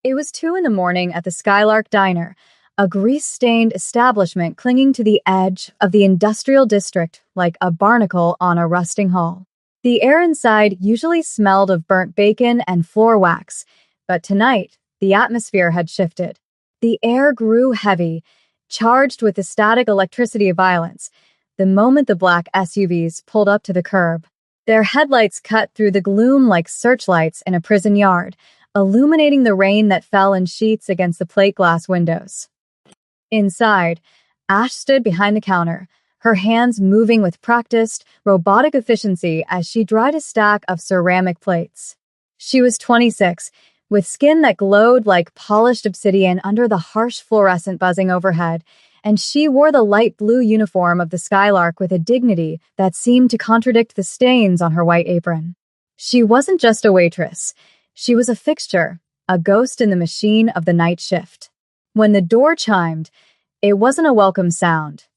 It was 2 in the morning at the Skylark Diner, a grease-stained establishment clinging to the edge of the industrial district like a barnacle on a rusting hull. The air inside usually smelled of burnt bacon and floor wax, but tonight, the atmosphere had shifted. The air grew heavy, charged with the static electricity of violence, the moment the black SUVs pulled up to the curb. Their headlights cut through the gloom like searchlights in a prison yard, illuminating the rain that fell in sheets against the plate glass windows. Inside, Ash stood behind the counter, her hands moving with practiced, robotic efficiency as she dried a stack of ceramic plates. She was 26, with skin that glowed like polished obsidian under the harsh fluorescent buzzing overhead, and she wore the light blue uniform of the Skylark with a dignity that seemed to contradict the stains on her white apron. She wasn't just a waitress. She was a fixture, a ghost in the machine of the night shift. When the door chimed, it wasn't a welcome sound.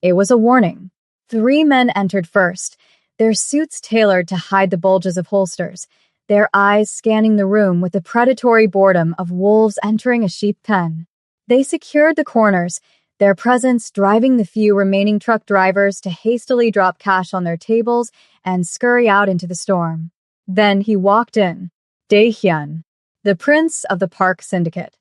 It was a warning. 3 men entered first, their suits tailored to hide the bulges of holsters, their eyes scanning the room with the predatory boredom of wolves entering a sheep pen. They secured the corners, their presence driving the few remaining truck drivers to hastily drop cash on their tables and scurry out into the storm. Then he walked in, Dae-hyun, the prince of the Park Syndicate.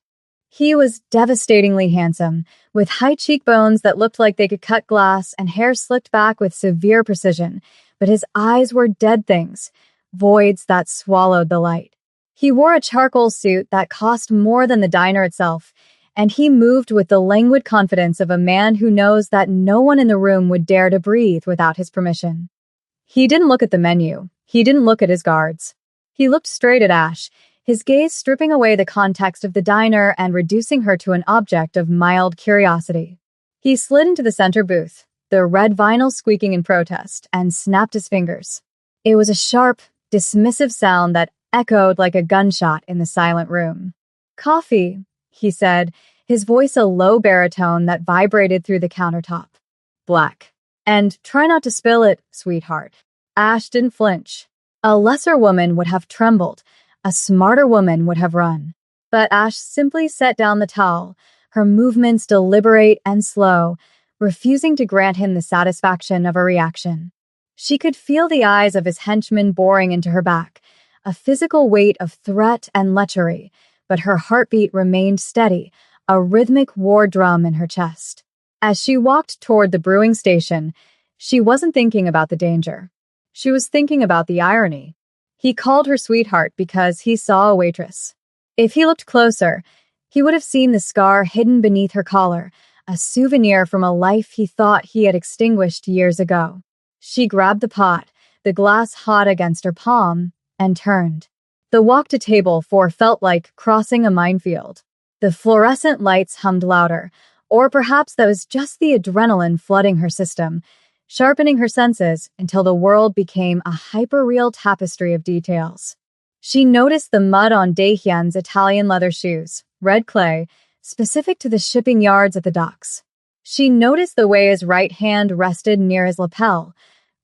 He was devastatingly handsome, with high cheekbones that looked like they could cut glass and hair slicked back with severe precision, but his eyes were dead things, voids that swallowed the light. He wore a charcoal suit that cost more than the diner itself, and he moved with the languid confidence of a man who knows that no one in the room would dare to breathe without his permission. He didn't look at the menu. He didn't look at his guards. He looked straight at Ash, his gaze stripping away the context of the diner and reducing her to an object of mild curiosity. He slid into the center booth, the red vinyl squeaking in protest, and snapped his fingers. It was a sharp, dismissive sound that echoed like a gunshot in the silent room. "Coffee," he said, his voice a low baritone that vibrated through the countertop. "Black. And try not to spill it, sweetheart." Ash didn't flinch. A lesser woman would have trembled. A smarter woman would have run. But Ash simply set down the towel, her movements deliberate and slow, refusing to grant him the satisfaction of a reaction. She could feel the eyes of his henchmen boring into her back, a physical weight of threat and lechery, but her heartbeat remained steady, a rhythmic war drum in her chest. As she walked toward the brewing station, she wasn't thinking about the danger. She was thinking about the irony. He called her sweetheart because he saw a waitress. If he looked closer, he would have seen the scar hidden beneath her collar, a souvenir from a life he thought he had extinguished years ago. She grabbed the pot, the glass hot against her palm, and turned. The walk to table 4 felt like crossing a minefield. The fluorescent lights hummed louder, or perhaps that was just the adrenaline flooding her system, sharpening her senses until the world became a hyper-real tapestry of details. She noticed the mud on Dae-hyun's Italian leather shoes, red clay, specific to the shipping yards at the docks. She noticed the way his right hand rested near his lapel,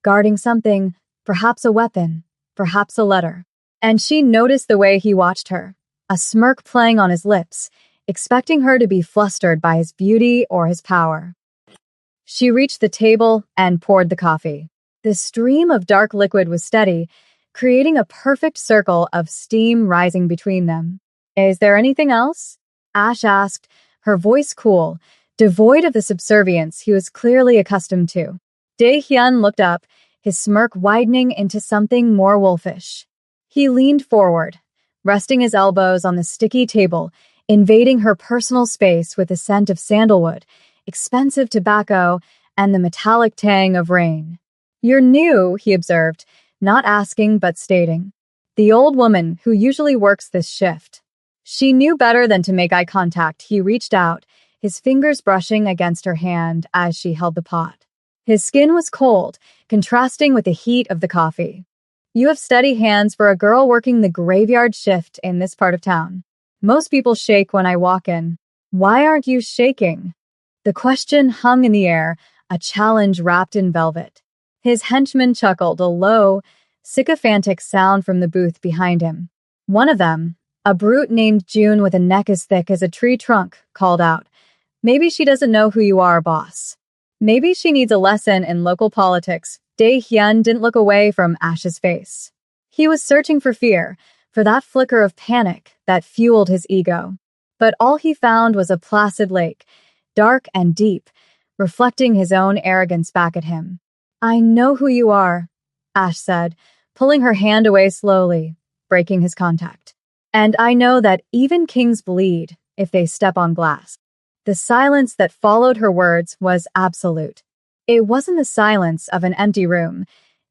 guarding something, perhaps a weapon, perhaps a letter. And she noticed the way he watched her, a smirk playing on his lips, expecting her to be flustered by his beauty or his power. She reached the table and poured the coffee. The stream of dark liquid was steady, creating a perfect circle of steam rising between them. "Is there anything else?" Ash asked, her voice cool, devoid of the subservience he was clearly accustomed to. Dae-hyun looked up, his smirk widening into something more wolfish. He leaned forward, resting his elbows on the sticky table, invading her personal space with the scent of sandalwood, expensive tobacco, and the metallic tang of rain. "You're new," he observed, not asking but stating. The old woman who usually works this shift. She knew better than to make eye contact. He reached out, his fingers brushing against her hand as she held the pot. His skin was cold, contrasting with the heat of the coffee. "You have steady hands for a girl working the graveyard shift in this part of town. Most people shake when I walk in. Why aren't you shaking?" The question hung in the air, a challenge wrapped in velvet. His henchman chuckled, a low, sycophantic sound from the booth behind him. One of them, A brute named June with a neck as thick as a tree trunk called out, "Maybe she doesn't know who you are, boss. Maybe she needs a lesson in local politics." Dae-hyun didn't look away from Ash's face. He was searching for fear, for that flicker of panic that fueled his ego. But all he found was a placid lake, dark and deep, reflecting his own arrogance back at him. "I know who you are," Ash said, pulling her hand away slowly, breaking his contact. "And I know that even kings bleed if they step on glass." The silence that followed her words was absolute. It wasn't the silence of an empty room.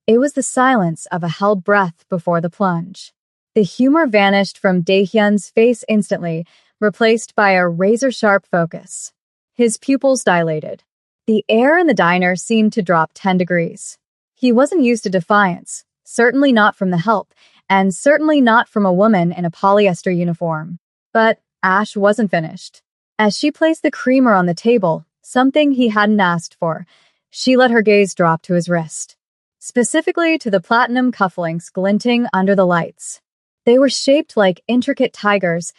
It was the silence of a held breath before the plunge. The humor vanished from Dae-hyun's face instantly, replaced by a razor-sharp focus. His pupils dilated. The air in the diner seemed to drop 10 degrees. He wasn't used to defiance, certainly not from the help, and certainly not from a woman in a polyester uniform. But Ash wasn't finished. As she placed the creamer on the table, something he hadn't asked for, she let her gaze drop to his wrist. Specifically to the platinum cufflinks glinting under the lights. They were shaped like intricate tigers,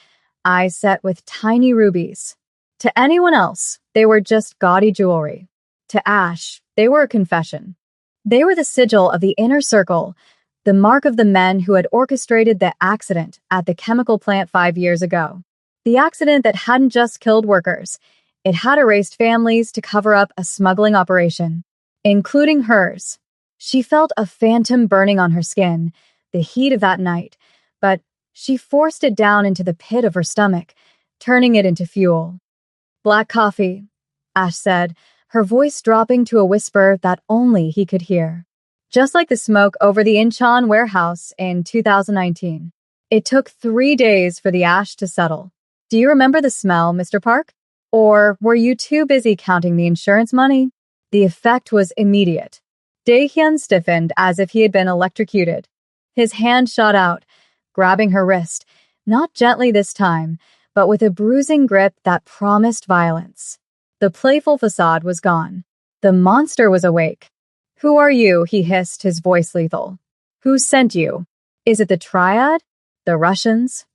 eyes set with tiny rubies. To anyone else, they were just gaudy jewelry. To Ash, they were a confession. They were the sigil of the inner circle, the mark of the men who had orchestrated the accident at the chemical plant 5 years ago. The accident that hadn't just killed workers, it had erased families to cover up a smuggling operation, including hers. She felt a phantom burning on her skin, the heat of that night, but she forced it down into the pit of her stomach, turning it into fuel. "Black coffee," Ash said, her voice dropping to a whisper that only he could hear. Just like the smoke over the Incheon warehouse in 2019. It took 3 days for the ash to settle. "Do you remember the smell, Mr. Park? Or were you too busy counting the insurance money?" The effect was immediate. Dae-hyun stiffened as if he had been electrocuted. His hand shot out, grabbing her wrist, not gently this time, but with a bruising grip that promised violence. The playful facade was gone. The monster was awake. "Who are you?" he hissed, his voice lethal. "Who sent you? Is it the Triad? The Russians?"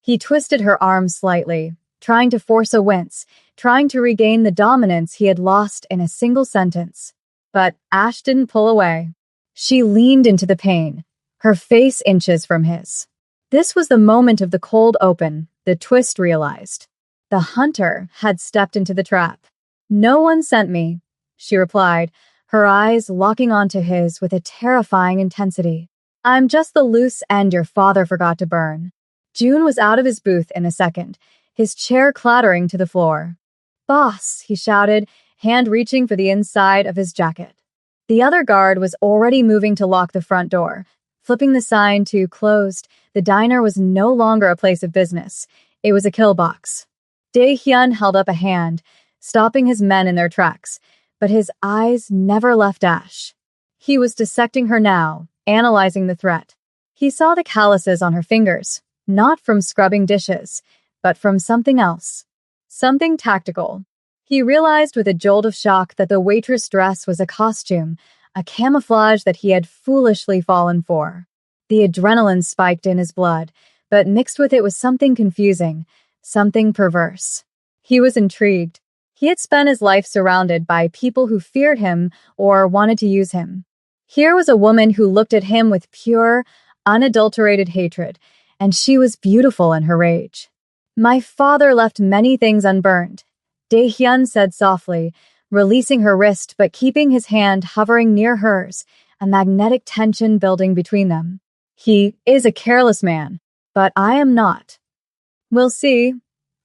He twisted her arm slightly, trying to force a wince, trying to regain the dominance he had lost in a single sentence. But Ash didn't pull away. She leaned into the pain, her face inches from his. This was the moment of the cold open, the twist realized. The hunter had stepped into the trap. "No one sent me," she replied, her eyes locking onto his with a terrifying intensity. "I'm just the loose end your father forgot to burn." June was out of his booth in a second, his chair clattering to the floor. "Boss," he shouted, hand reaching for the inside of his jacket. The other guard was already moving to lock the front door. Flipping the sign to "closed," the diner was no longer a place of business. It was a kill box. Dae-hyun held up a hand, stopping his men in their tracks, but his eyes never left Ash. He was dissecting her now, analyzing the threat. He saw the calluses on her fingers, not from scrubbing dishes, but from something else. Something tactical. He realized with a jolt of shock that the waitress dress was a costume, a camouflage that he had foolishly fallen for. The adrenaline spiked in his blood, but mixed with it was something confusing, something perverse. He was intrigued. He had spent his life surrounded by people who feared him or wanted to use him. Here was a woman who looked at him with pure, unadulterated hatred, and she was beautiful in her rage. "My father left many things unburned," Dae-hyun said softly, releasing her wrist but keeping his hand hovering near hers, a magnetic tension building between them. "He is a careless man, but I am not." "We'll see,"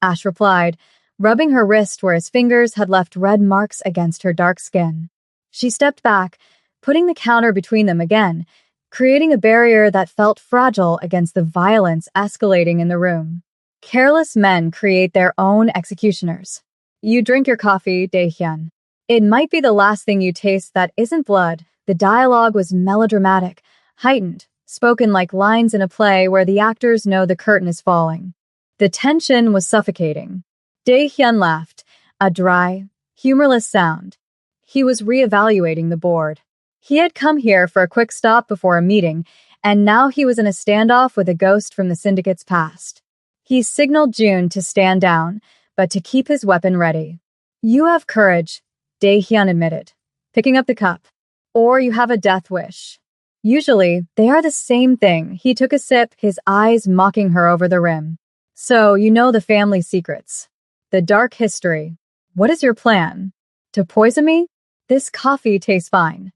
Ash replied, rubbing her wrist where his fingers had left red marks against her dark skin. She stepped back, putting the counter between them again, creating a barrier that felt fragile against the violence escalating in the room. Careless men create their own executioners. "You drink your coffee, Dae-hyun. It might be the last thing you taste that isn't blood." The dialogue was melodramatic, heightened, spoken like lines in a play where the actors know the curtain is falling. The tension was suffocating. Dae-hyun laughed, a dry, humorless sound. He was reevaluating the board. He had come here for a quick stop before a meeting, and now he was in a standoff with a ghost from the syndicate's past. He signaled June to stand down, but to keep his weapon ready. "You have courage," Dae-hyun admitted, picking up the cup. "Or you have a death wish." Usually, they are the same thing. He took a sip, his eyes mocking her over the rim. "So, you know the family secrets. The dark history. What is your plan? To poison me? This coffee tastes fine."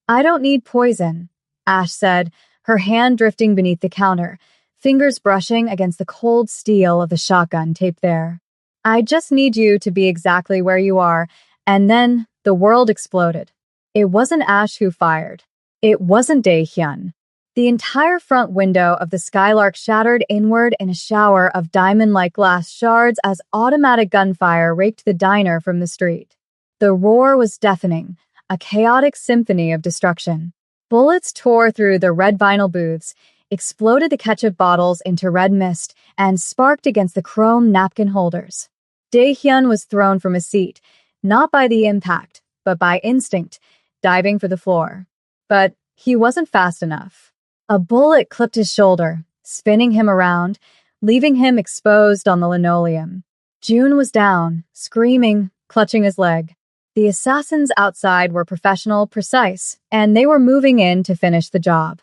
"I don't need poison," Ash said, her hand drifting beneath the counter, fingers brushing against the cold steel of the shotgun taped there. "I just need you to be exactly where you are," and then the world exploded. It wasn't Ash who fired. It wasn't Dae-hyun. The entire front window of the Skylark shattered inward in a shower of diamond-like glass shards as automatic gunfire raked the diner from the street. The roar was deafening, a chaotic symphony of destruction. Bullets tore through the red vinyl booths, exploded the ketchup bottles into red mist, and sparked against the chrome napkin holders. Dae-hyun was thrown from his seat, not by the impact, but by instinct, diving for the floor. But he wasn't fast enough. A bullet clipped his shoulder, spinning him around, leaving him exposed on the linoleum. June was down, screaming, clutching his leg. The assassins outside were professional, precise, and they were moving in to finish the job.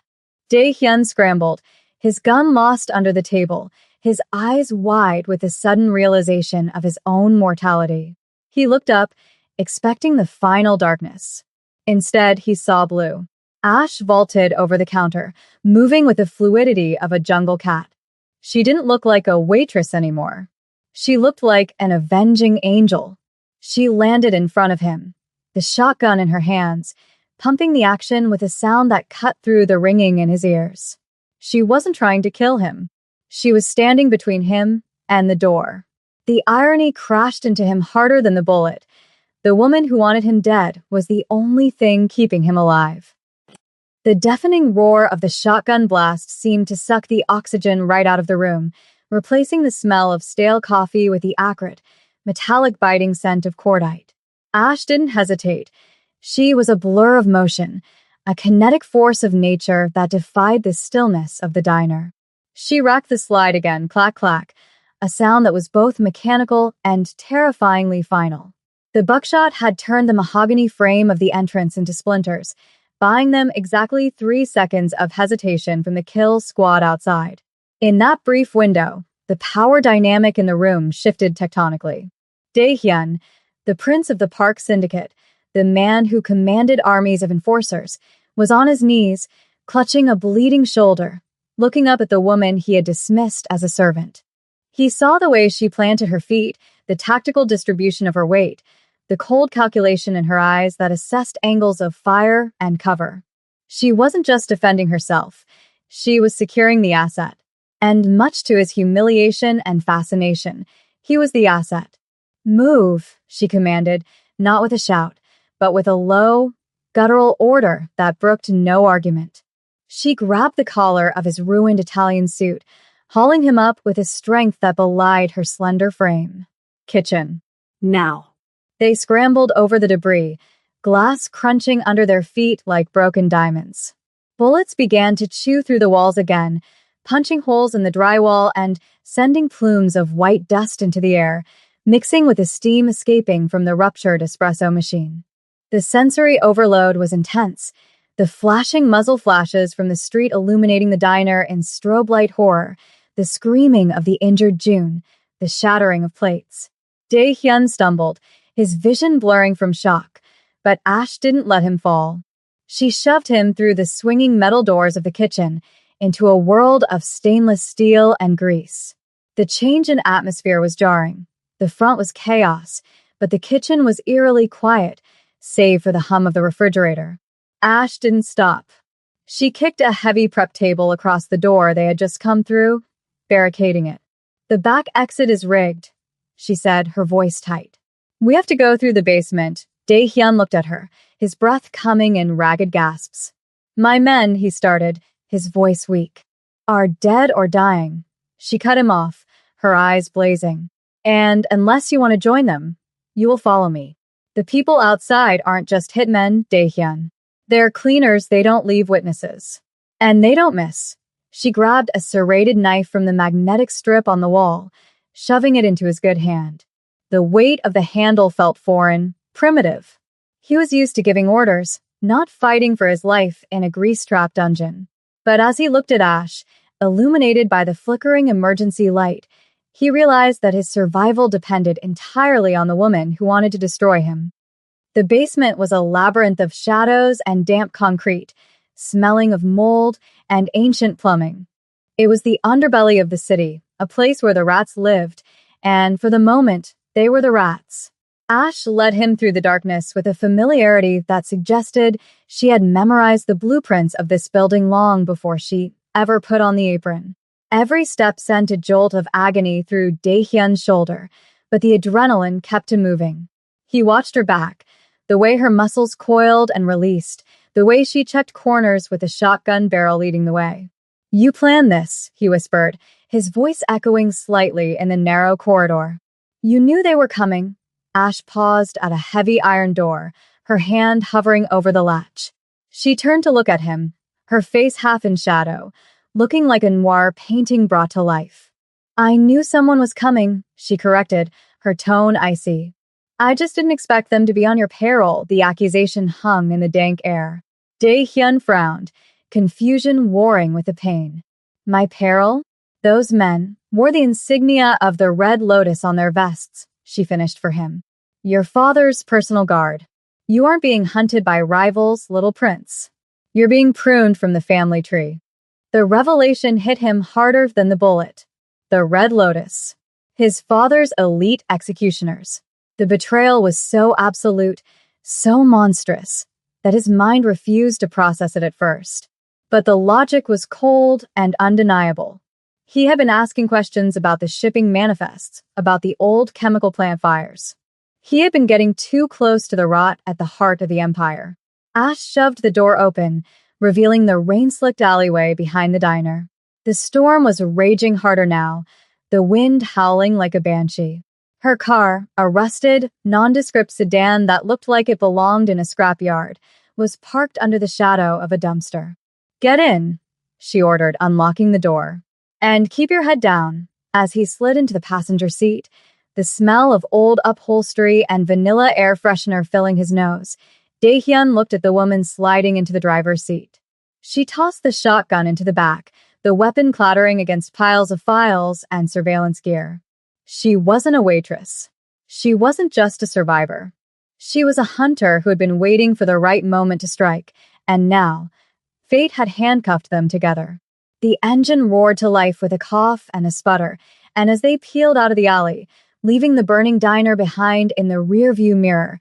Dae-hyun scrambled, his gun lost under the table, his eyes wide with the sudden realization of his own mortality. He looked up, expecting the final darkness. Instead, he saw blue. Ash vaulted over the counter, moving with the fluidity of a jungle cat. She didn't look like a waitress anymore. She looked like an avenging angel. She landed in front of him, the shotgun in her hands, pumping the action with a sound that cut through the ringing in his ears. She wasn't trying to kill him. She was standing between him and the door. The irony crashed into him harder than the bullet. The woman who wanted him dead was the only thing keeping him alive. The deafening roar of the shotgun blast seemed to suck the oxygen right out of the room, replacing the smell of stale coffee with the acrid, metallic biting scent of cordite. Ash didn't hesitate. She was a blur of motion, a kinetic force of nature that defied the stillness of the diner. She racked the slide again, clack clack, a sound that was both mechanical and terrifyingly final. The buckshot had turned the mahogany frame of the entrance into splinters, buying them exactly 3 seconds of hesitation from the kill squad outside. In that brief window, the power dynamic in the room shifted tectonically. Dae-hyun, the prince of the Park Syndicate, the man who commanded armies of enforcers, was on his knees, clutching a bleeding shoulder, looking up at the woman he had dismissed as a servant. He saw the way she planted her feet, the tactical distribution of her weight, the cold calculation in her eyes that assessed angles of fire and cover. She wasn't just defending herself. She was securing the asset. And much to his humiliation and fascination, he was the asset. "Move," she commanded, not with a shout, but with a low, guttural order that brooked no argument. She grabbed the collar of his ruined Italian suit, hauling him up with a strength that belied her slender frame. "Kitchen. Now." They scrambled over the debris, glass crunching under their feet like broken diamonds. Bullets began to chew through the walls again, punching holes in the drywall and sending plumes of white dust into the air, mixing with the steam escaping from the ruptured espresso machine. The sensory overload was intense, the flashing muzzle flashes from the street illuminating the diner in strobe light horror, the screaming of the injured June, the shattering of plates. Dae-hyun stumbled, his vision blurring from shock, but Ash didn't let him fall. She shoved him through the swinging metal doors of the kitchen into a world of stainless steel and grease. The change in atmosphere was jarring. The front was chaos, but the kitchen was eerily quiet, save for the hum of the refrigerator. Ash didn't stop. She kicked a heavy prep table across the door they had just come through, barricading it. "The back exit is rigged," she said, her voice tight. "We have to go through the basement." Dae-hyun looked at her, his breath coming in ragged gasps. "My men," he started, his voice weak, "are dead or dying." She cut him off, her eyes blazing. "And unless you want to join them, you will follow me. The people outside aren't just hitmen, Dae-hyun. They're cleaners, they don't leave witnesses." And they don't miss. She grabbed a serrated knife from the magnetic strip on the wall, shoving it into his good hand. The weight of the handle felt foreign, primitive. He was used to giving orders, not fighting for his life in a grease-trap dungeon. But as he looked at Ash, illuminated by the flickering emergency light, he realized that his survival depended entirely on the woman who wanted to destroy him. The basement was a labyrinth of shadows and damp concrete, smelling of mold and ancient plumbing. It was the underbelly of the city, a place where the rats lived, and for the moment, they were the rats. Ash led him through the darkness with a familiarity that suggested she had memorized the blueprints of this building long before she ever put on the apron. Every step sent a jolt of agony through Dae-hyun's shoulder, but the adrenaline kept him moving. He watched her back, the way her muscles coiled and released, the way she checked corners with a shotgun barrel leading the way. "You planned this," he whispered, his voice echoing slightly in the narrow corridor. "You knew they were coming." Ash paused at a heavy iron door, her hand hovering over the latch. She turned to look at him, her face half in shadow, looking like a noir painting brought to life. "I knew someone was coming," she corrected, her tone icy. "I just didn't expect them to be on your payroll," the accusation hung in the dank air. Dae-hyun frowned, confusion warring with the pain. "My payroll? Those men wore the insignia of the Red Lotus on their vests," she finished for him. "Your father's personal guard. You aren't being hunted by rivals, little prince. You're being pruned from the family tree." The revelation hit him harder than the bullet. The Red Lotus. His father's elite executioners. The betrayal was so absolute, so monstrous, that his mind refused to process it at first. But the logic was cold and undeniable. He had been asking questions about the shipping manifests, about the old chemical plant fires. He had been getting too close to the rot at the heart of the empire. Ash shoved the door open, revealing the rain-slicked alleyway behind the diner. The storm was raging harder now, the wind howling like a banshee. Her car, a rusted, nondescript sedan that looked like it belonged in a scrapyard, was parked under the shadow of a dumpster. "Get in," she ordered, unlocking the door. "And keep your head down." As he slid into the passenger seat, the smell of old upholstery and vanilla air freshener filling his nose, Dae-hyun looked at the woman sliding into the driver's seat. She tossed the shotgun into the back, the weapon clattering against piles of files and surveillance gear. She wasn't a waitress. She wasn't just a survivor. She was a hunter who had been waiting for the right moment to strike, and now, fate had handcuffed them together. The engine roared to life with a cough and a sputter, and as they peeled out of the alley, leaving the burning diner behind in the rearview mirror,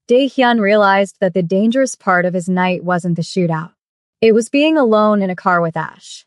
Dae-hyun realized that the dangerous part of his night wasn't the shootout. It was being alone in a car with Ash.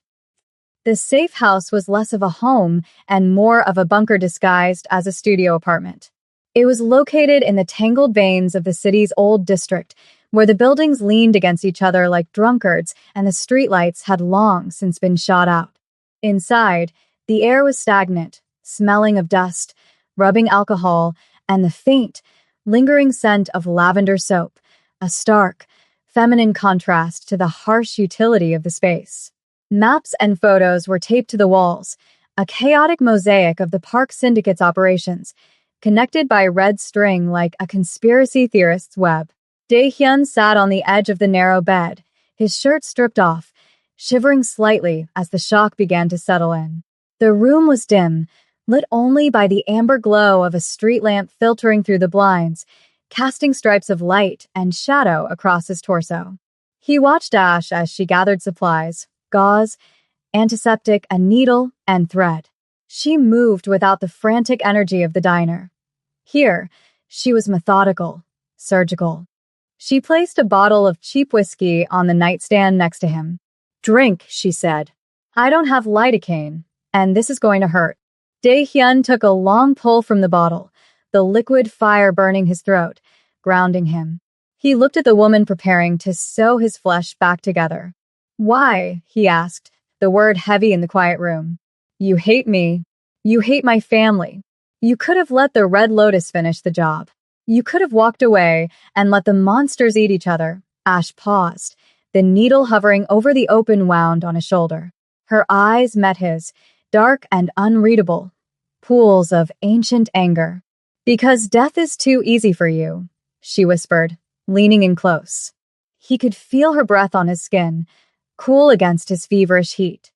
The safe house was less of a home and more of a bunker disguised as a studio apartment. It was located in the tangled veins of the city's old district, where the buildings leaned against each other like drunkards and the streetlights had long since been shot out. Inside, the air was stagnant, smelling of dust, rubbing alcohol, and the faint, lingering scent of lavender soap, a stark, feminine contrast to the harsh utility of the space. Maps and photos were taped to the walls, a chaotic mosaic of the park syndicate's operations, connected by red string like a conspiracy theorist's web. Dae-hyun sat on the edge of the narrow bed, his shirt stripped off, shivering slightly as the shock began to settle in. The room was dim, lit only by the amber glow of a street lamp filtering through the blinds, casting stripes of light and shadow across his torso. He watched Ash as she gathered supplies, gauze, antiseptic, a needle, and thread. She moved without the frantic energy of the diner. Here, she was methodical, surgical. She placed a bottle of cheap whiskey on the nightstand next to him. "Drink," she said. "I don't have lidocaine, and this is going to hurt." Dae-hyun took a long pull from the bottle, the liquid fire burning his throat, grounding him. He looked at the woman preparing to sew his flesh back together. "Why?" he asked, the word heavy in the quiet room. "You hate me. You hate my family. You could have let the Red Lotus finish the job. You could have walked away and let the monsters eat each other." Ash paused, the needle hovering over the open wound on his shoulder. Her eyes met his, dark and unreadable, pools of ancient anger. "Because death is too easy for you," she whispered, leaning in close. He could feel her breath on his skin, cool against his feverish heat.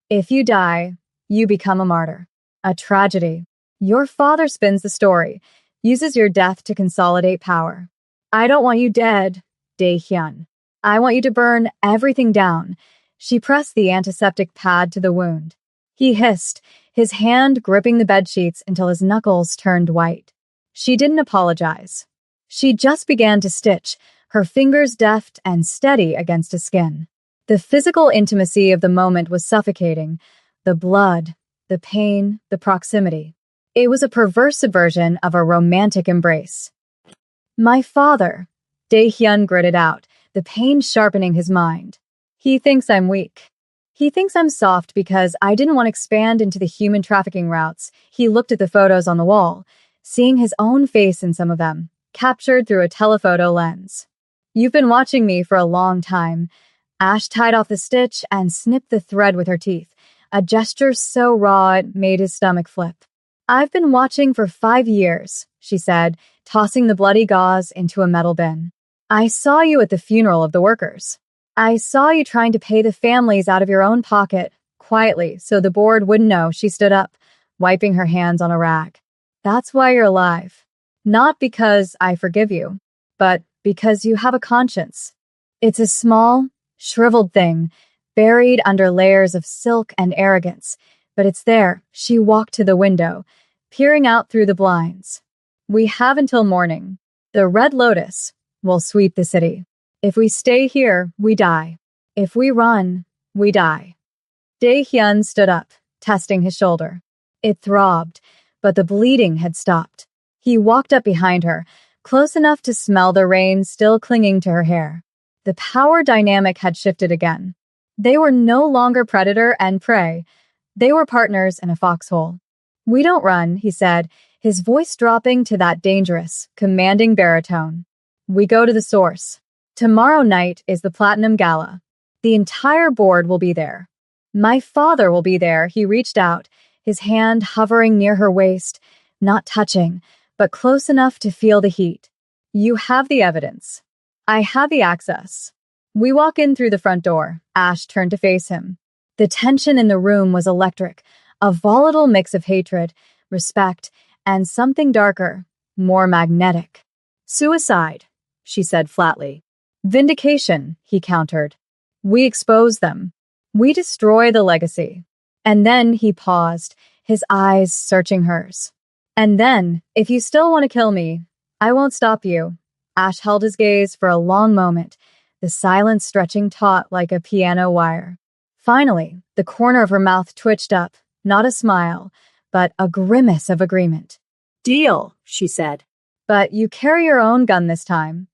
"If you die, you become a martyr. A tragedy. Your father spins the story, uses your death to consolidate power. I don't want you dead, Dae-hyun. I want you to burn everything down." She pressed the antiseptic pad to the wound. He hissed, his hand gripping the bedsheets until his knuckles turned white. She didn't apologize. She just began to stitch, her fingers deft and steady against his skin. The physical intimacy of the moment was suffocating. The blood, the pain, the proximity. It was a perverse subversion of a romantic embrace. "My father," Dae-hyun gritted out, the pain sharpening his mind. "He thinks I'm weak. He thinks I'm soft because I didn't want to expand into the human trafficking routes." He looked at the photos on the wall, seeing his own face in some of them, captured through a telephoto lens. "You've been watching me for a long time." Ash tied off the stitch and snipped the thread with her teeth, a gesture so raw it made his stomach flip. "I've been watching for 5 years, she said, tossing the bloody gauze into a metal bin. "I saw you at the funeral of the workers. I saw you trying to pay the families out of your own pocket, quietly, so the board wouldn't know." She stood up, wiping her hands on a rag. "That's why you're alive. Not because I forgive you, but because you have a conscience. It's a small, shriveled thing, buried under layers of silk and arrogance, but it's there." She walked to the window, peering out through the blinds. "We have until morning. The Red Lotus will sweep the city. If we stay here, we die. If we run, we die." Dae-hyun stood up, testing his shoulder. It throbbed, but the bleeding had stopped. He walked up behind her, close enough to smell the rain still clinging to her hair. The power dynamic had shifted again. They were no longer predator and prey. They were partners in a foxhole. "We don't run," he said, his voice dropping to that dangerous, commanding baritone. "We go to the source. Tomorrow night is the Platinum Gala. The entire board will be there. My father will be there." He reached out, his hand hovering near her waist, not touching, but close enough to feel the heat. "You have the evidence. I have the access." We walk in through the front door. Ash turned to face him. The tension in the room was electric, a volatile mix of hatred, respect, and something darker, more magnetic. "Suicide," she said flatly. "Vindication," he countered. "We expose them. We destroy the legacy." And then he paused, his eyes searching hers. "And then, if you still want to kill me, I won't stop you." Ash held his gaze for a long moment, the silence stretching taut like a piano wire. Finally, the corner of her mouth twitched up, not a smile, but a grimace of agreement. "Deal," she said. "But you carry your own gun this time."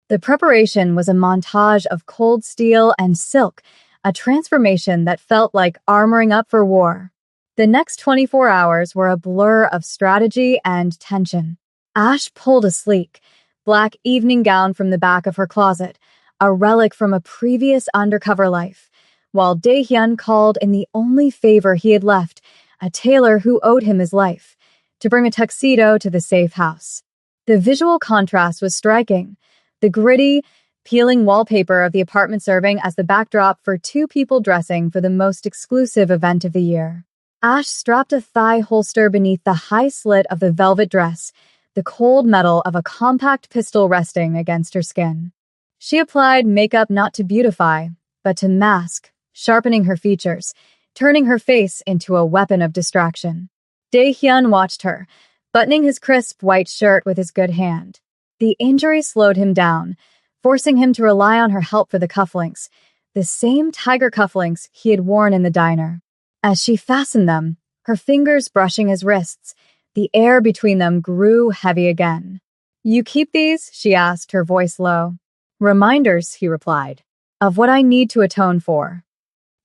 The preparation was a montage of cold steel and silk, a transformation that felt like armoring up for war. The next 24 hours were a blur of strategy and tension. Ash pulled a sleek, black evening gown from the back of her closet, a relic from a previous undercover life, while Dae-hyun called in the only favor he had left, a tailor who owed him his life, to bring a tuxedo to the safe house. The visual contrast was striking. The gritty, peeling wallpaper of the apartment serving as the backdrop for 2 people dressing for the most exclusive event of the year. Ash strapped a thigh holster beneath the high slit of the velvet dress, the cold metal of a compact pistol resting against her skin. She applied makeup not to beautify, but to mask, sharpening her features, turning her face into a weapon of distraction. Dae-hyun watched her, buttoning his crisp white shirt with his good hand. The injury slowed him down, forcing him to rely on her help for the cufflinks, the same tiger cufflinks he had worn in the diner. As she fastened them, her fingers brushing his wrists, the air between them grew heavy again. "You keep these?" she asked, her voice low. "Reminders," he replied, "of what I need to atone for."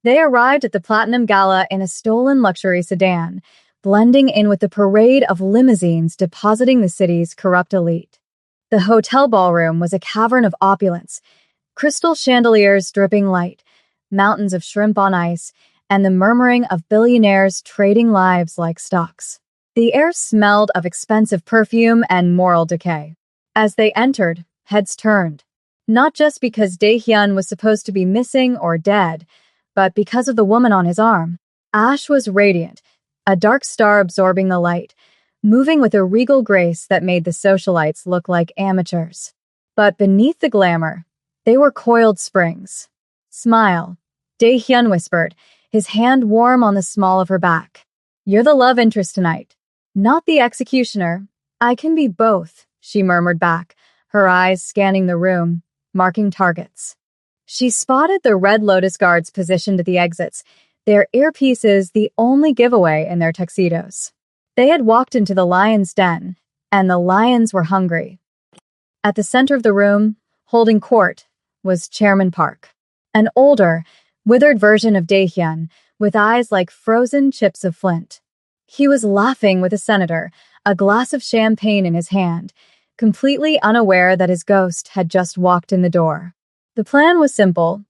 They arrived at the Platinum Gala in a stolen luxury sedan, blending in with the parade of limousines depositing the city's corrupt elite. The hotel ballroom was a cavern of opulence, Crystal chandeliers dripping light, mountains of shrimp on ice, and the murmuring of billionaires trading lives like stocks. The air smelled of expensive perfume and moral decay. As they entered, heads turned. Not just because Dae-hyun was supposed to be missing or dead, but because of the woman on his arm. Ash was radiant, a dark star absorbing the light, moving with a regal grace that made the socialites look like amateurs. But beneath the glamour, they were coiled springs. Smile, Dae-hyun whispered, his hand warm on the small of her back. You're the love interest tonight. Not the executioner. I can be both, she murmured back, her eyes scanning the room, marking targets. She spotted the Red Lotus guards positioned at the exits, their earpieces the only giveaway in their tuxedos. They had walked into the lion's den, and the lions were hungry. At the center of the room, holding court, was Chairman Park, an older, withered version of Dae-hyun, with eyes like frozen chips of flint. He was laughing with a senator, a glass of champagne in his hand, completely unaware that his ghost had just walked in the door. The plan was simple: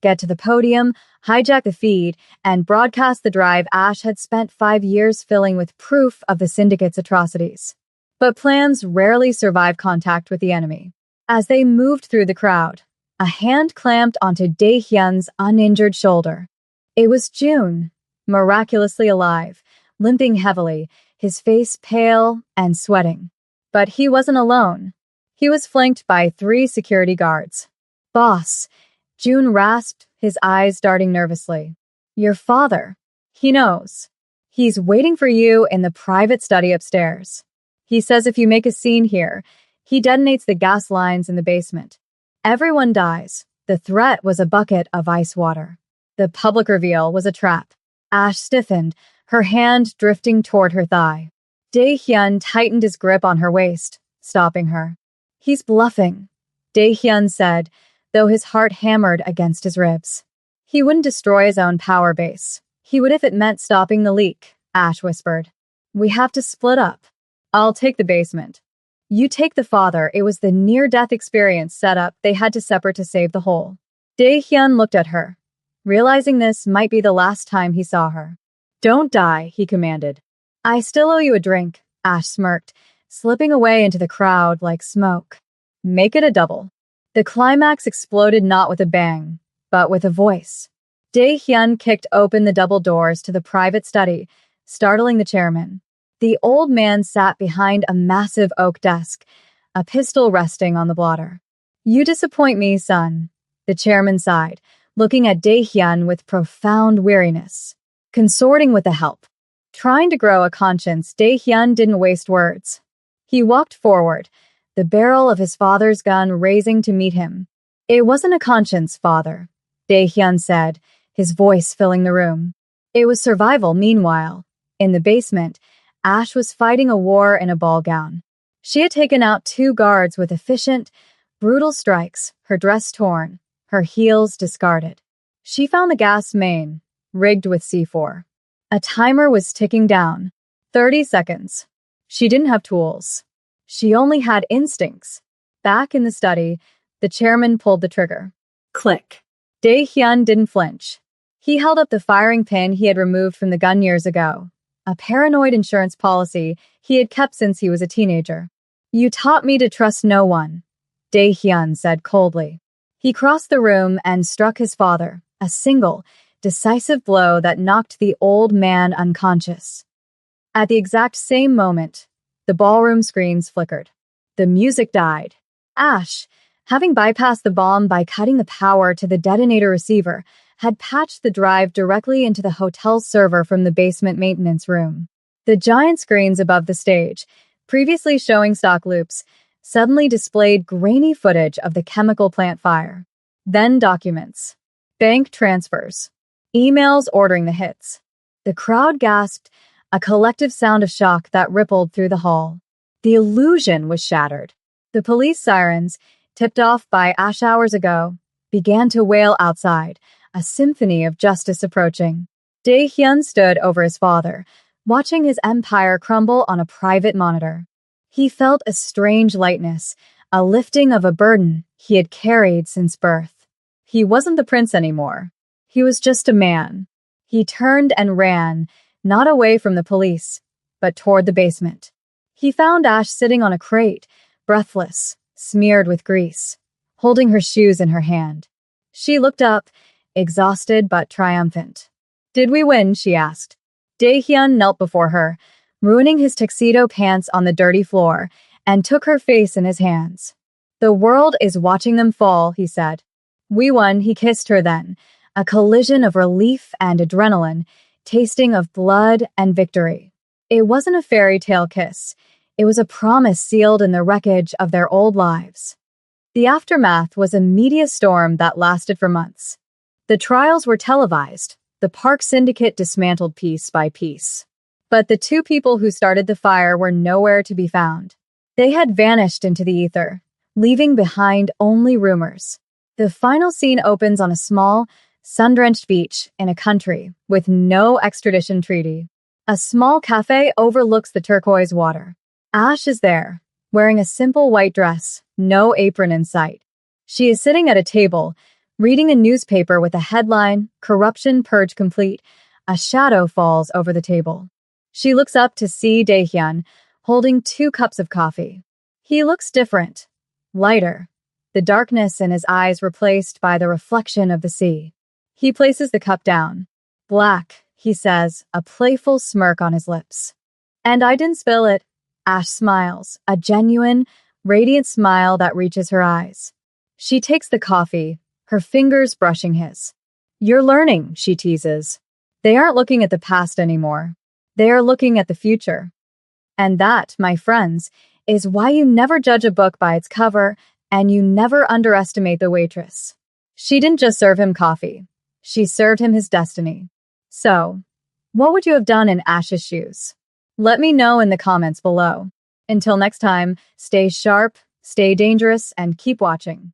get to the podium, hijack the feed, and broadcast the drive Ash had spent 5 years filling with proof of the syndicate's atrocities. But plans rarely survive contact with the enemy. As they moved through the crowd, a hand clamped onto Dae-hyun's uninjured shoulder. It was June, miraculously alive, limping heavily, his face pale and sweating. But he wasn't alone. He was flanked by 3 security guards. Boss, June rasped, his eyes darting nervously. Your father. He knows. He's waiting for you in the private study upstairs. He says if you make a scene here, he detonates the gas lines in the basement. Everyone dies. The threat was a bucket of ice water. The public reveal was a trap. Ash stiffened, her hand drifting toward her thigh. Dae-hyun tightened his grip on her waist, stopping her. He's bluffing, Dae-hyun said, though his heart hammered against his ribs. He wouldn't destroy his own power base. He would if it meant stopping the leak, Ash whispered. We have to split up. I'll take the basement. You take the father. It was the near-death experience set up. They had to separate to save the whole. Dae-hyun looked at her, realizing this might be the last time he saw her. Don't die, he commanded. I still owe you a drink, Ash smirked, slipping away into the crowd like smoke. Make it a double. The climax exploded not with a bang, but with a voice. Dae-hyun kicked open the double doors to the private study, startling the chairman. The old man sat behind a massive oak desk, a pistol resting on the blotter. You disappoint me, son, the chairman sighed, looking at Dae-hyun with profound weariness. Consorting with the help. Trying to grow a conscience, Dae-hyun didn't waste words. He walked forward, the barrel of his father's gun raising to meet him. It wasn't a conscience, father, Dae-hyun said, his voice filling the room. It was survival. Meanwhile, in the basement, Ash was fighting a war in a ball gown. She had taken out 2 guards with efficient, brutal strikes, her dress torn, her heels discarded. She found the gas main, rigged with C4. A timer was ticking down. 30 seconds. She didn't have tools. She only had instincts. Back in the study, the chairman pulled the trigger. Click. Dae-hyun didn't flinch. He held up the firing pin he had removed from the gun years ago, a paranoid insurance policy he had kept since he was a teenager. You taught me to trust no one, Dae-hyun said coldly. He crossed the room and struck his father, a single, decisive blow that knocked the old man unconscious. At the exact same moment, the ballroom screens flickered. The music died. Ash, having bypassed the bomb by cutting the power to the detonator receiver, had patched the drive directly into the hotel's server from the basement maintenance room. The giant screens above the stage, previously showing stock loops, suddenly displayed grainy footage of the chemical plant fire. Then documents. Bank transfers. Emails ordering the hits. The crowd gasped, a collective sound of shock that rippled through the hall. The illusion was shattered. The police sirens, tipped off by Ash hours ago, began to wail outside, a symphony of justice approaching. Dae-hyun stood over his father, watching his empire crumble on a private monitor. He felt a strange lightness, a lifting of a burden he had carried since birth. He wasn't the prince anymore. He was just a man. He turned and ran, not away from the police, but toward the basement. He found Ash sitting on a crate, breathless, smeared with grease, holding her shoes in her hand. She looked up, exhausted but triumphant. "Did we win?" she asked. Dae-hyun knelt before her, ruining his tuxedo pants on the dirty floor, and took her face in his hands. "The world is watching them fall," he said. "We won," he kissed her then, a collision of relief and adrenaline, tasting of blood and victory. It wasn't a fairy tale kiss. It was a promise sealed in the wreckage of their old lives. The aftermath was a media storm that lasted for months. The trials were televised, the Park Syndicate dismantled piece by piece. But the two people who started the fire were nowhere to be found. They had vanished into the ether, leaving behind only rumors. The final scene opens on a small, sun-drenched beach in a country with no extradition treaty. A small cafe overlooks the turquoise water. Ash is there, wearing a simple white dress, no apron in sight. She is sitting at a table, reading a newspaper with a headline, "Corruption Purge Complete." A shadow falls over the table. She looks up to see Dae-hyun, holding 2 cups of coffee. He looks different, lighter, the darkness in his eyes replaced by the reflection of the sea. He places the cup down. "Black," he says, a playful smirk on his lips. "And I didn't spill it." Ash smiles, a genuine, radiant smile that reaches her eyes. She takes the coffee, her fingers brushing his. "You're learning," she teases. They aren't looking at the past anymore. They are looking at the future. And that, my friends, is why you never judge a book by its cover and you never underestimate the waitress. She didn't just serve him coffee. She served him his destiny. So, what would you have done in Ash's shoes? Let me know in the comments below. Until next time, stay sharp, stay dangerous, and keep watching.